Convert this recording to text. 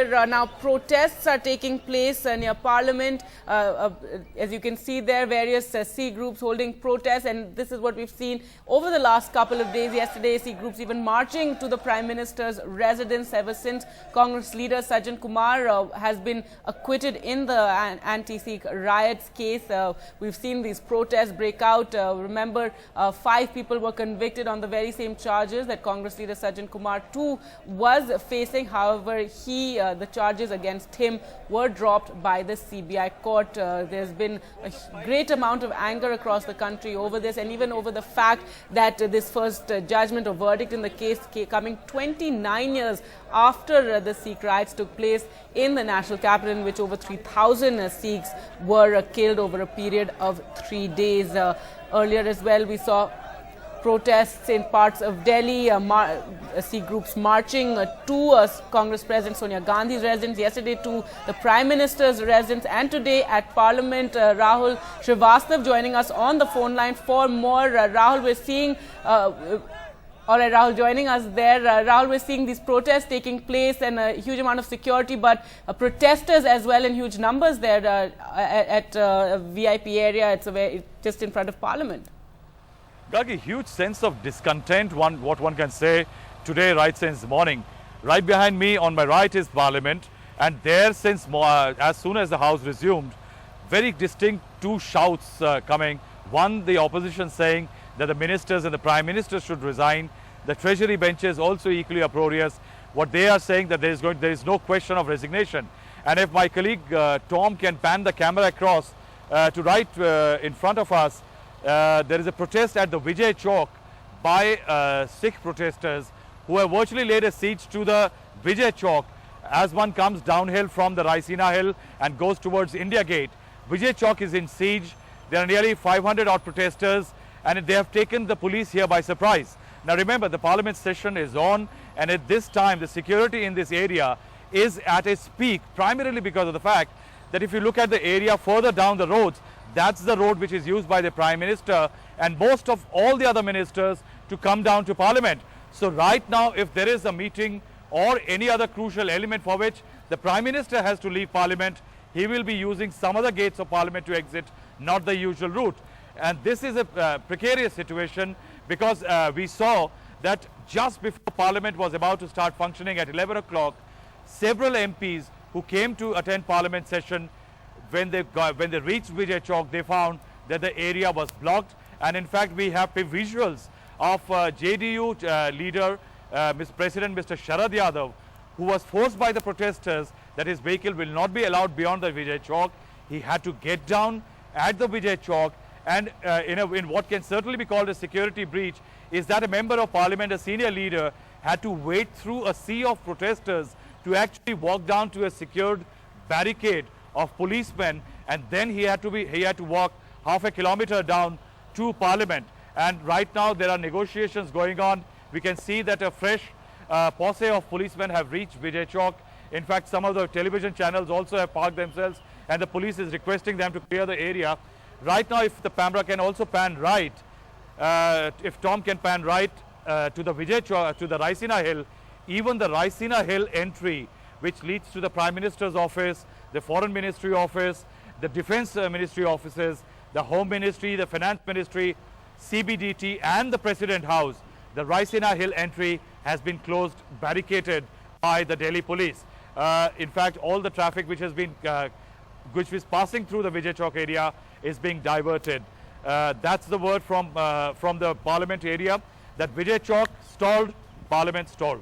where now protests are taking place near Parliament. As you can see there, various Sikh groups holding protests, and this is what we've seen over the last couple of days. Yesterday, Sikh groups even marching to the Prime Minister's residence ever since Congress leader Sajjan Kumar has been acquitted in the anti-Sikh riots case. We've seen these protests break out. Remember, 5 people were convicted on the very same charges that Congress leader Sajjan Kumar too was facing. However, the charges against him were dropped by the CBI court. There's been a great amount of anger across the country over this, and even over the fact that this first judgment or verdict in the case coming 29 years after the Sikh riots took place in the national capital, in which over 3,000 Sikhs were killed over a period of 3 days. Earlier as well, we saw protests in parts of Delhi, Sikh groups marching to Congress President Sonia Gandhi's residence, yesterday to the Prime Minister's residence, and today at Parliament. Rahul Srivastav joining us on the phone line for more. Rahul, we're seeing... all right, Rahul joining us there. Rahul, we're seeing these protests taking place and a huge amount of security, but protesters as well in huge numbers there at a VIP area. It's just in front of Parliament. Gagi, huge sense of discontent, what one can say today, right since morning. Right behind me on my right is Parliament, and there since as soon as the House resumed, very distinct 2 shouts coming. One, the opposition saying that the ministers and the Prime Minister should resign. The Treasury benches also equally uproarious. What they are saying that there is no question of resignation. And if my colleague Tom can pan the camera across to right in front of us, there is a protest at the Vijay Chowk by Sikh protesters who have virtually laid a siege to the Vijay Chowk as one comes downhill from the Raisina Hill and goes towards India Gate. Vijay Chowk is in siege. There are nearly 500 odd protesters, and they have taken the police here by surprise. Now remember, the Parliament session is on, and at this time the security in this area is at its peak, primarily because of the fact that if you look at the area further down the roads, that's the road which is used by the Prime Minister and most of all the other ministers to come down to Parliament. So right now, if there is a meeting or any other crucial element for which the Prime Minister has to leave Parliament, he will be using some other gates of Parliament to exit, not the usual route. And this is a precarious situation because we saw that just before Parliament was about to start functioning at 11 o'clock, several MPs who came to attend Parliament session, when they reached Vijay Chowk, they found that the area was blocked. And in fact, we have visuals of JDU leader, President Mr Sharad Yadav, who was forced by the protesters that his vehicle will not be allowed beyond the Vijay Chowk. He had to get down at the Vijay Chowk, and in what can certainly be called a security breach is that a member of Parliament, a senior leader, had to wade through a sea of protesters to actually walk down to a secured barricade of policemen, and then he had to walk half a kilometer down to Parliament. And right now there are negotiations going on. We can see that a fresh posse of policemen have reached Vijay Chowk. In fact, some of the television channels also have parked themselves, and the police is requesting them to clear the area. Right now, if the camera can also pan right, if Tom can pan right to the Vijay Chowk, to the Raisina Hill, even the Raisina Hill entry, which leads to the Prime Minister's office, the Foreign Ministry office, the Defence Ministry offices, the Home Ministry, the Finance Ministry, CBDT and the President House, the Raisina Hill entry has been closed, barricaded by the Delhi police. In fact, all the traffic which is passing through the Vijay Chowk area is being diverted. That's the word from the Parliament area, that Vijay Chowk stalled, Parliament stalled.